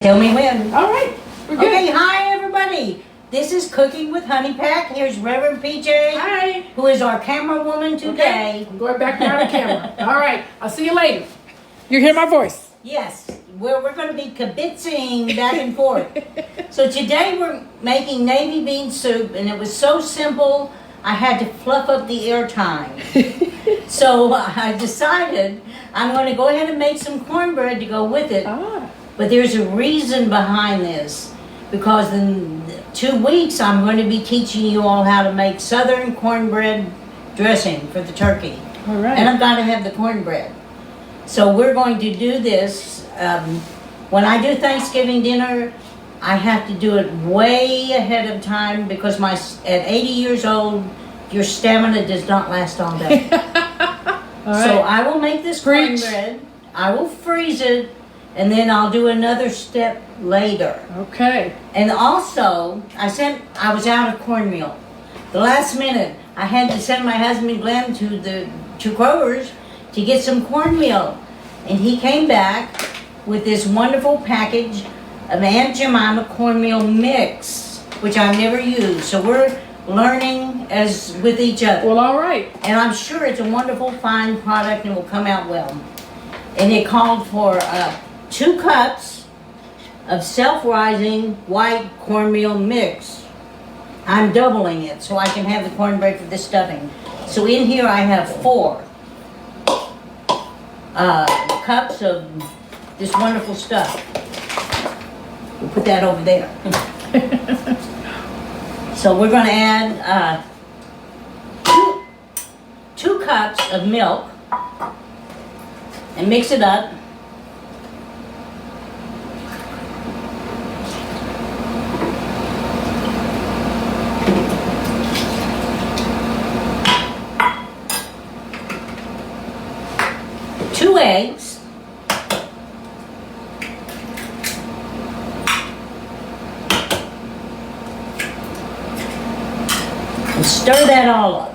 Tell me when. All right, we're good. Okay, hi everybody. This is Cooking with Honey Pack. Here's Reverend PJ, Hi. who is our camera woman today. Okay. I'm going back behind the camera. All right, I'll see you later. You hear my voice? Yes, we're going to be kibitzing back and forth. So today we're making navy bean soup, and it was so simple, I had to fluff up the airtime. So I decided I'm going to go ahead and make some cornbread to go with it. But there's a reason behind this, because in 2 weeks I'm going to be teaching you all how to make southern cornbread dressing for the turkey. All right. And I've got to have the cornbread. So we're going to do this. When I do Thanksgiving dinner, I have to do it way ahead of time because at 80 years old, your stamina does not last all day. All right. So I will make this Preach. cornbread. I will freeze it. And then I'll do another step later. Okay. And also, I was out of cornmeal. The last minute, I had to send my husband Glenn to Kroger's to get some cornmeal. And he came back with this wonderful package of Aunt Jemima cornmeal mix, which I've never used. So we're learning as with each other. Well, all right. And I'm sure it's a wonderful, fine product and will come out well. And it called for 2 cups of self-rising white cornmeal mix. I'm doubling it so I can have the cornbread for this stuffing. So in here I have 4 cups of this wonderful stuff. We'll put that over there. So we're going to add 2 cups of milk and mix it up. Two eggs, and stir that all up.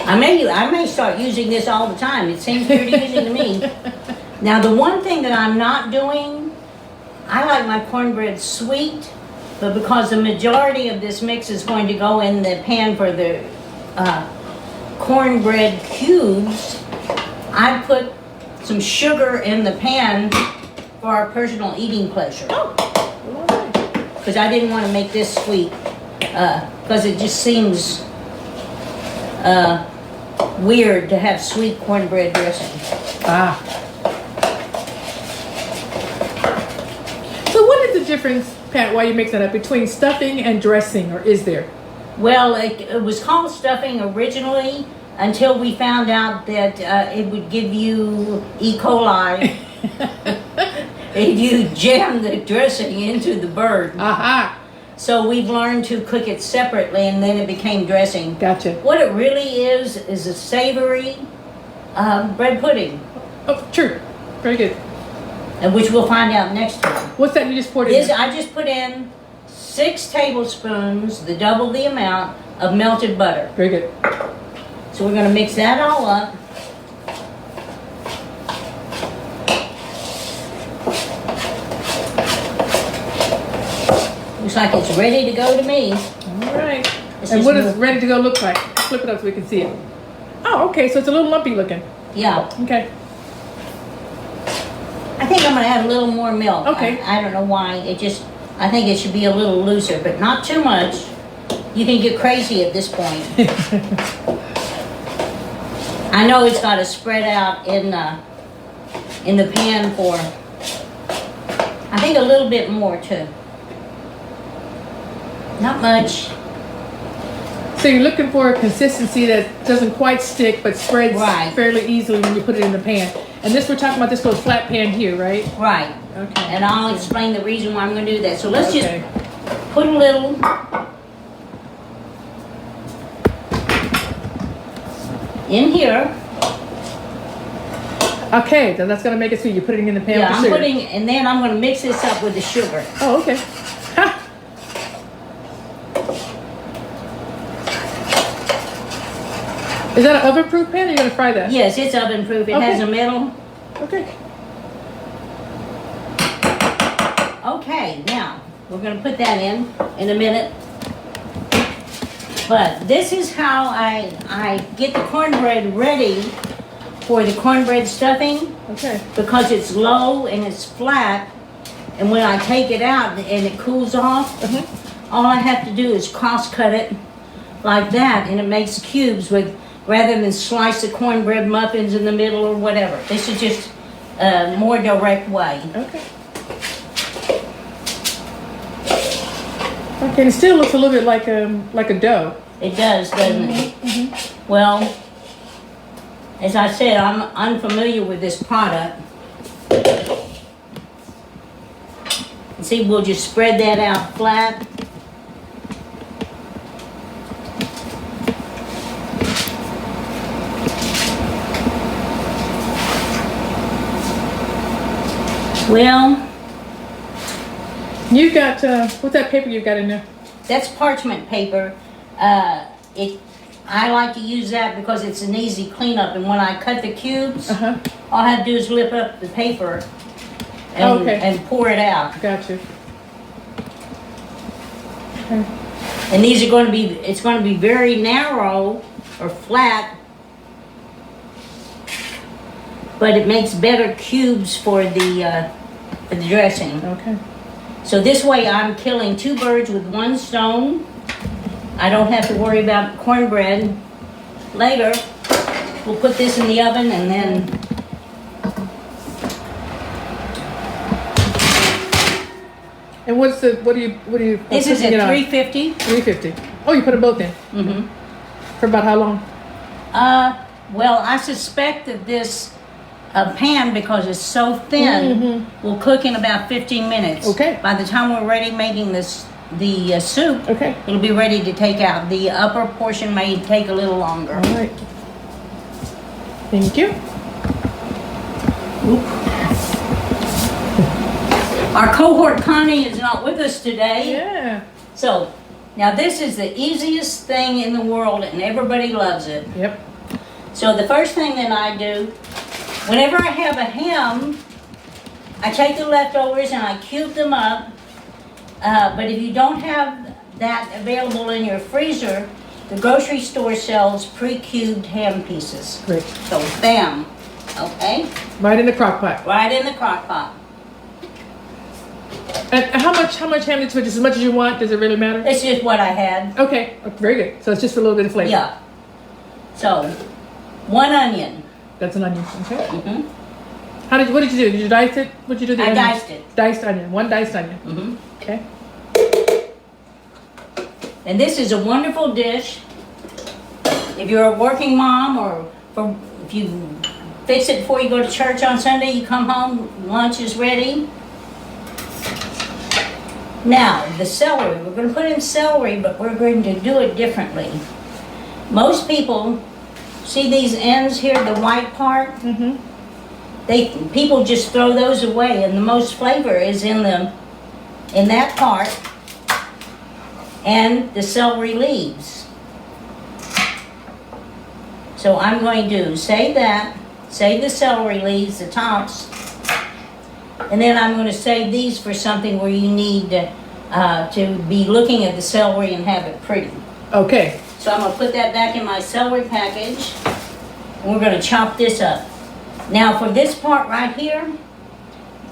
I may start using this all the time. It seems pretty easy to me. Now the one thing that I'm not doing, I like my cornbread sweet, but because the majority of this mix is going to go in the pan for the cornbread cubes, I put some sugar in the pan for our personal eating pleasure. Because I didn't want to make this sweet, because it just seems weird to have sweet cornbread dressing. So what is the difference, Pat, while you mix that up, between stuffing and dressing, or is there? Well, it was called stuffing originally, until we found out that it would give you E. coli if you jam the dressing into the bird. Aha. So we've learned to cook it separately, and then it became dressing. Gotcha. What it really is a savory bread pudding. Oh, true. Very good. Which we'll find out next time. What's that you just poured in? I just put in 6 tablespoons, double the amount of melted butter. Very good. So we're going to mix that all up. Looks like it's ready to go to me. All right. And what does ready to go look like? Flip it up so we can see it. Oh, okay. So it's a little lumpy looking. Yeah. Okay. I think I'm going to add a little more milk. Okay. I don't know why. I think it should be a little looser, but not too much. You can get crazy at this point. I know it's got to spread out in the pan for, I think, a little bit more too. Not much. So you're looking for a consistency that doesn't quite stick but spreads fairly easily when you put it in the pan. And this, we're talking about this little flat pan here, right? Right. Okay. And I'll explain the reason why I'm going to do that. So let's just put a little in here. Okay, then that's going to make it sweet. You're putting it in the pan Yeah, with the sugar. and then I'm going to mix this up with the sugar. Oh, okay. Ha! Is that an oven-proof pan, or are you going to fry that? Yes, it's oven proof. It has a metal. Okay. We're going to put that in a minute. But this is how I get the cornbread ready for the cornbread stuffing. Okay. Because it's low and it's flat, and when I take it out and it cools off, all I have to do is cross cut it like that, and it makes cubes with, rather than slice the cornbread muffins in the middle or whatever. This is just a more direct way. Okay. Okay, it still looks a little bit like a dough. It does, doesn't it? Well, as I said, I'm unfamiliar with this product. See, we'll just spread that out flat. Well, you've got, what's that paper you've got in there? That's parchment paper. I like to use that because it's an easy cleanup, and when I cut the cubes, all I have to do is lift up the paper and pour it out. Gotcha. Okay. And these are going to be, it's going to be very narrow or flat, but it makes better cubes for the dressing. Okay. So this way I'm killing 2 birds with 1 stone. I don't have to worry about cornbread later. We'll put this in the oven and then and what do you this is at 350. 350. Oh, you put them both in? For about how long? Well, I suspect that this pan, because it's so thin, will cook in about 15 minutes. Okay. By the time we're ready making the soup, it'll be ready to take out. The upper portion may take a little longer. All right. Thank you. Our cohort Connie is not with us today. Yeah. So, now this is the easiest thing in the world and everybody loves it. Yep. So the first thing that I do, whenever I have a ham, I take the leftovers and I cube them up. But if you don't have that available in your freezer, the grocery store sells pre-cubed ham pieces. Great. So bam, okay? Right in the crock pot. Right in the crock pot. And how much ham did you put? Just as much as you want? Does it really matter? It's just what I had. Okay, very good. So it's just a little bit of flavor. Yeah. So, 1 onion. That's an onion. Okay. What did you do? Did you dice it? What did you do? I diced it. Diced onion. 1 diced onion. Okay. And this is a wonderful dish. If you're a working mom, or if you fix it before you go to church on Sunday, you come home, lunch is ready. Now, the celery. We're going to put in celery, but we're going to do it differently. Most people see these ends here, the white part. People just throw those away, and the most flavor is in that part and the celery leaves. So I'm going to save that, save the celery leaves, the tops, and then I'm going to save these for something where you need to be looking at the celery and have it pretty. Okay. So I'm going to put that back in my celery package, and we're going to chop this up. Now for this part right here,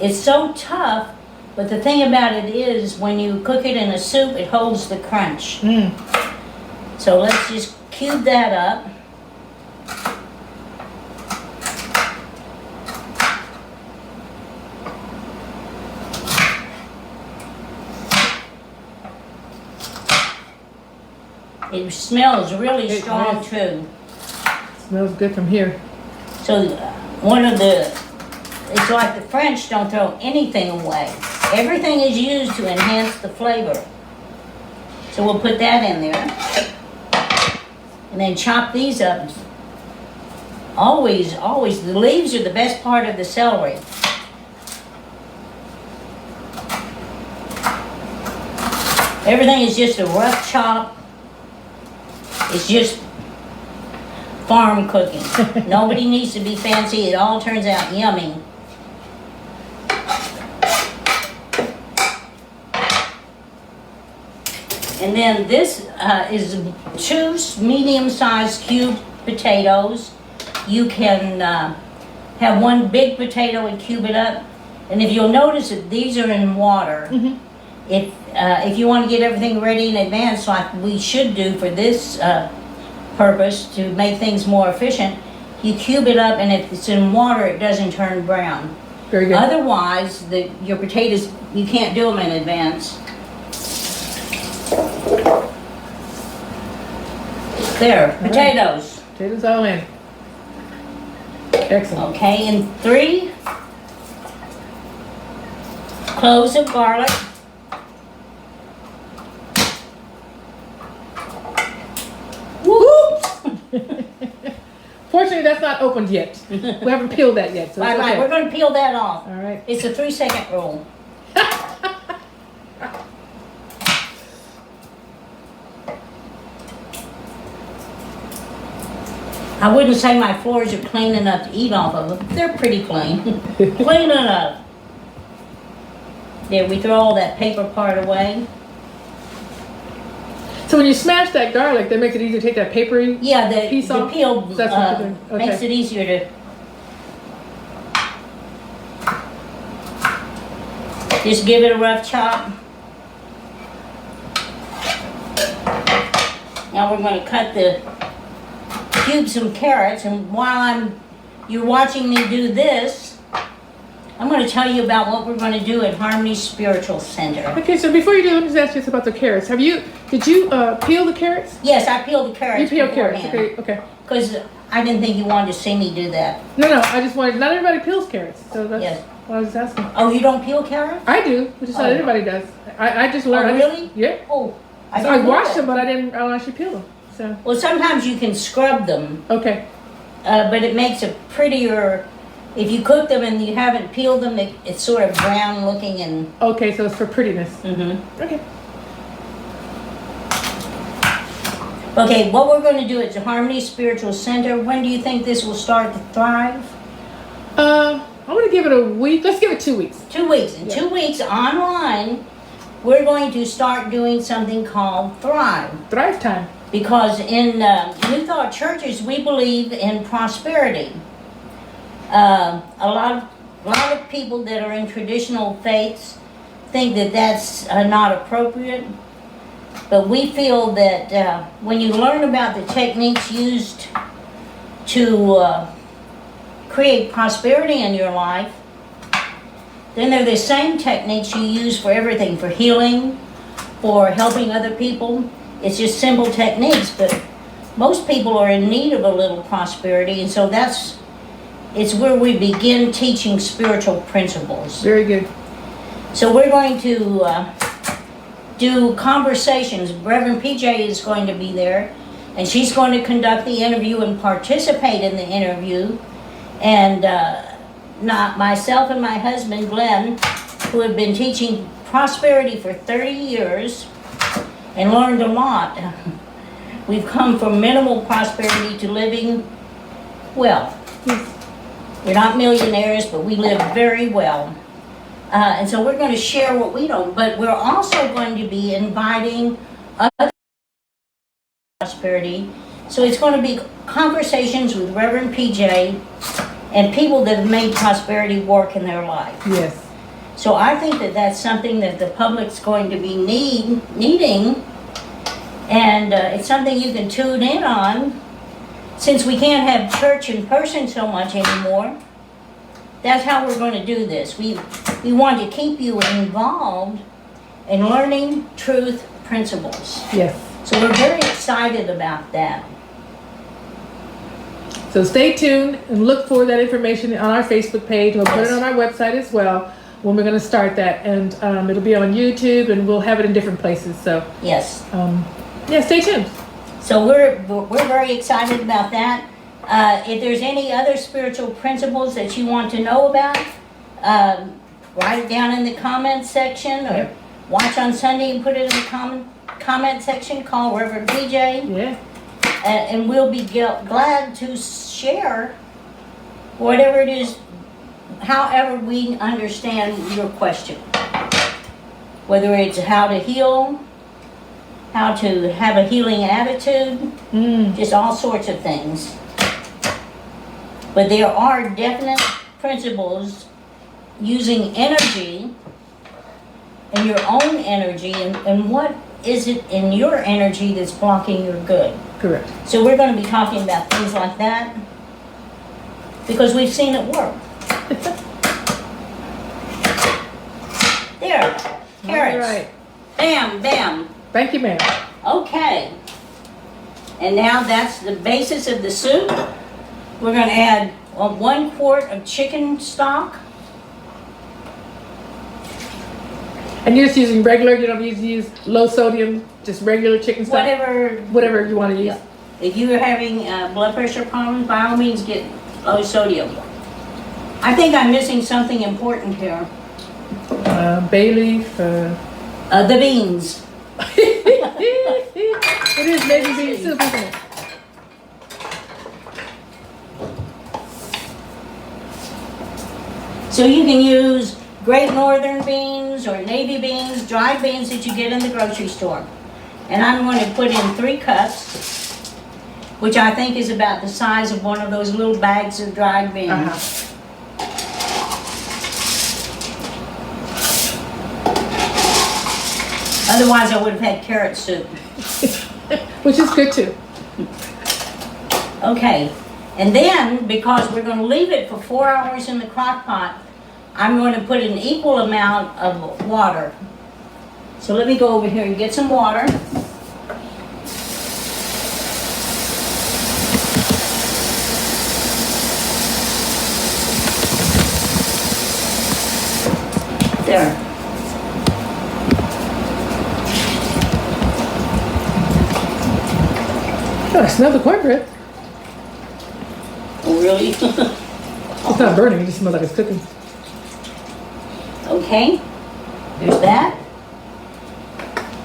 it's so tough, but the thing about it is when you cook it in a soup, it holds the crunch. So let's just cube that up. It smells really strong too. Smells good from here. So it's like the French don't throw anything away. Everything is used to enhance the flavor. So we'll put that in there. And then chop these up. Always, the leaves are the best part of the celery. Everything is just a rough chop. It's just farm cooking. Nobody needs to be fancy. It all turns out yummy. And then this is 2 medium-sized cubed potatoes. You can have 1 big potato and cube it up. And if you'll notice that these are in water, if you want to get everything ready in advance, like we should do for this purpose to make things more efficient, you cube it up, and if it's in water, it doesn't turn brown. Very good. Otherwise, your potatoes, you can't do them in advance. There, potatoes. Right. Potatoes all in. Excellent. Okay, and 3 cloves of garlic. Fortunately, that's not opened yet. We haven't peeled that yet. So Right, okay. we're going to peel that off. All right. It's a 3-second rule. I wouldn't say my floors are clean enough to eat off of them. They're pretty clean. Clean enough. There, we throw all that paper part away. So when you smash that garlic, that makes it easier to take that papery piece the off? peel That's what you're doing. Okay. makes it easier to just give it a rough chop. Now we're going to cube some carrots, and while you're watching me do this, I'm going to tell you about what we're going to do at Harmony Spiritual Center. Okay, so before you do, let me just ask you about the carrots. Did you peel the carrots? Yes, I peeled the carrots. You peeled carrots, okay. Because I didn't think you wanted to see me do that. No, I just wanted, not everybody peels carrots, so that's what I was just asking. Oh, you don't peel carrots? I do, but just not everybody does. I just learned. Oh, really? Yeah. Oh, I washed them, but I didn't actually peel them. So. Well, sometimes you can scrub them. Okay. But it makes a prettier. If you cook them and you haven't peeled them, it's sort of brown looking and. Okay, so it's for prettiness. Mm-hmm. Okay. Okay, what we're going to do at the Harmony Spiritual Center. When do you think this will start to thrive? I'm going to give it a week. Let's give it 2 weeks. 2 weeks. In 2 weeks online, we're going to start doing something called Thrive. Thrive time. Because in New Thought churches, we believe in prosperity. A lot of people that are in traditional faiths think that that's not appropriate. But we feel that when you learn about the techniques used to create prosperity in your life, then they're the same techniques you use for everything, for healing, for helping other people. It's just simple techniques, but most people are in need of a little prosperity, and so it's where we begin teaching spiritual principles. Very good. So we're going to do conversations. Reverend PJ is going to be there, and she's going to conduct the interview and participate in the interview. And not myself and my husband, Glenn, who have been teaching prosperity for 30 years, and learned a lot. We've come from minimal prosperity to living well. We're not millionaires, but we live very well. And so we're going to share what we know, but we're also going to be inviting other prosperity. So it's going to be conversations with Reverend PJ and people that have made prosperity work in their life. Yes. So I think that that's something that the public's going to be needing, and it's something you can tune in on. Since we can't have church in person so much anymore, that's how we're going to do this. We want to keep you involved in learning truth principles. Yes. So we're very excited about that. So stay tuned and look for that information on our Facebook page. We'll put it on our website as well when we're going to start that, and it'll be on YouTube, and we'll have it in different places. So yes, stay tuned. So we're very excited about that. If there's any other spiritual principles that you want to know about, write it down in the comments section, or watch on Sunday and put it in the comment section. Call Reverend PJ. Yeah. And we'll be glad to share whatever it is, however we understand your question. Whether it's how to heal, how to have a healing attitude, just all sorts of things. But there are definite principles using energy and your own energy, and what is it in your energy that's blocking your good. Correct. So we're going to be talking about things like that because we've seen it work. There, carrots. All right. Bam, bam. Thank you, ma'am. Okay. And now that's the basis of the soup. We're going to add 1 quart of chicken stock. And you're just using regular, you don't need to use low sodium, just regular chicken stock? Whatever you want to use. If you're having blood pressure problems, by all means get low sodium. I think I'm missing something important here. Bay leaf. The beans. It is navy bean soup, isn't it? So you can use Great Northern beans or navy beans, dried beans that you get in the grocery store. And I'm going to put in 3 cups, which I think is about the size of one of those little bags of dried beans. Otherwise, I would have had carrot soup. Which is good too. Okay, and then because we're going to leave it for 4 hours in the crock pot, I'm going to put an equal amount of water. So let me go over here and get some water. There. Oh, I smell the cornbread. Oh, really? It's not burning, it just smells like it's cooking. Okay, there's that.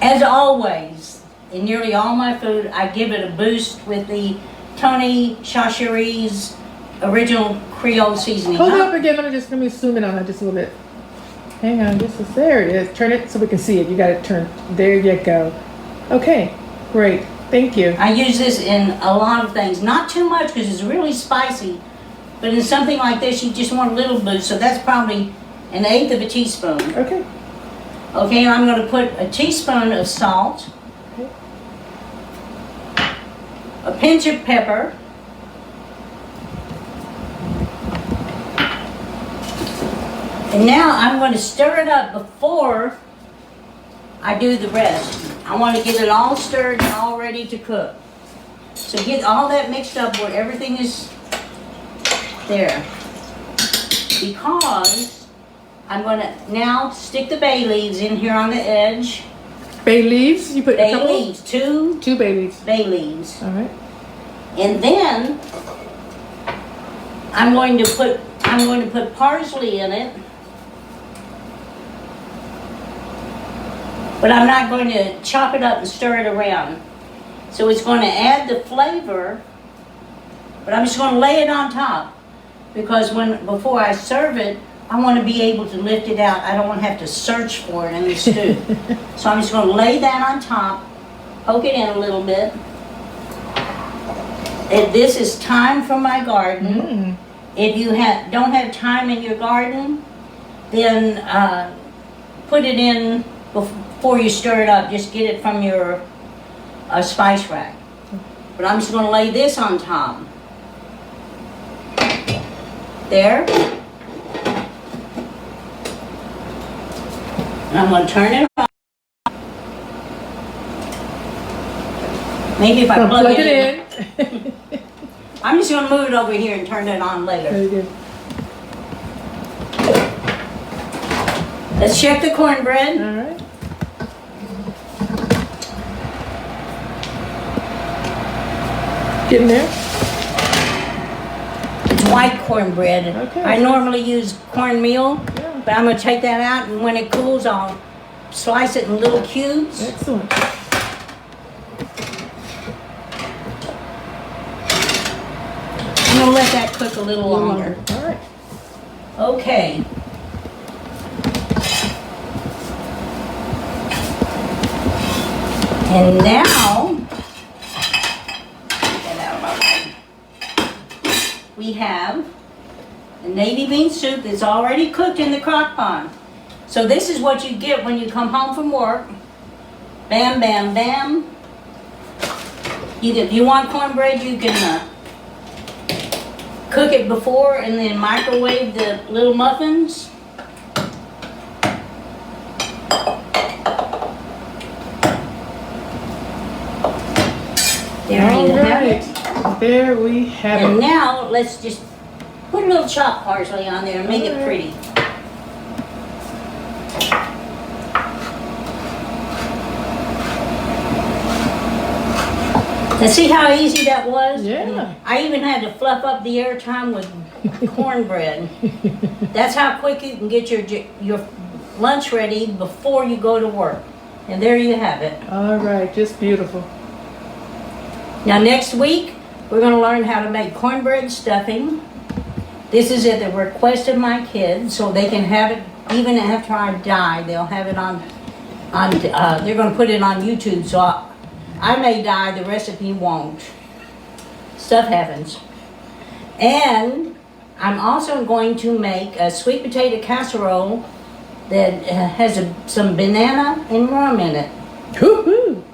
As always, in nearly all my food, I give it a boost with the Tony Chachere's original Creole seasoning. Hold it up again, let me zoom in on it just a little bit. Hang on, there it is. Turn it so we can see it. You got it turned. There you go. Okay, great. Thank you. I use this in a lot of things. Not too much because it's really spicy, but in something like this, you just want a little boost. So that's probably 1/8 of a teaspoon. Okay. Okay, I'm going to put a teaspoon of salt, Okay. a pinch of pepper, and now I'm going to stir it up before I do the rest. I want to get it all stirred and all ready to cook. So get all that mixed up where everything is there. Because I'm going to now stick the bay leaves in here on the edge. Bay leaves? You put Bay leaves, two bay leaves. bay leaves. All right. And then I'm going to put parsley in it. But I'm not going to chop it up and stir it around. So it's going to add the flavor, but I'm just going to lay it on top because before I serve it, I want to be able to lift it out. I don't want to have to search for it in the stew. So I'm just going to lay that on top, poke it in a little bit. And this is thyme from my garden. If you don't have thyme in your garden, then put it in before you stir it up. Just get it from your spice rack. But I'm just going to lay this on top. There. And I'm going to turn it on. Maybe if I plug it in. I'm just going to move it over here and turn it on later. Very good. Let's check the cornbread. All right. Getting there? It's white cornbread. Okay. I normally use cornmeal, Yeah. but I'm going to take that out, and when it cools, I'll slice it in little cubes. Excellent. I'm going to let that cook a little longer. All right. Okay. And now, get that out of my way. We have a navy bean soup that's already cooked in the crock pot. So this is what you get when you come home from work. Bam, bam, bam. If you want cornbread, you can cook it before and then microwave the little muffins. There you have it. There we have it. And now let's just put a little chopped parsley on there and make it pretty. And see how easy that was? Yeah. I even had to fluff up the airtime with cornbread. That's how quick you can get your lunch ready before you go to work. And there you have it. All right, just beautiful. Now next week, we're going to learn how to make cornbread stuffing. This is at the request of my kids, so they can have it even after I die. They'll have it on they're going to put it on YouTube, so I may die, the recipe won't. Stuff happens. And I'm also going to make a sweet potato casserole that has some banana and rum in it. Woo-hoo!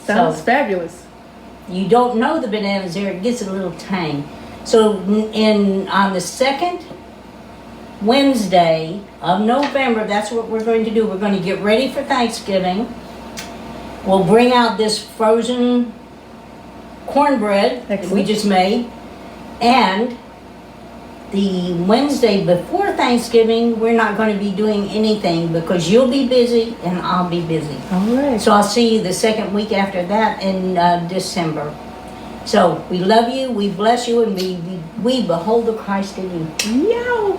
Sounds fabulous. You don't know the bananas there, it gets a little tang. So on the second Wednesday of November, that's what we're going to do. We're going to get ready for Thanksgiving. We'll bring out this frozen cornbread that we just made. And the Wednesday before Thanksgiving, we're not going to be doing anything because you'll be busy and I'll be busy. All right. So I'll see you the second week after that in December. So we love you, we bless you, and we behold the Christ in you. Yow!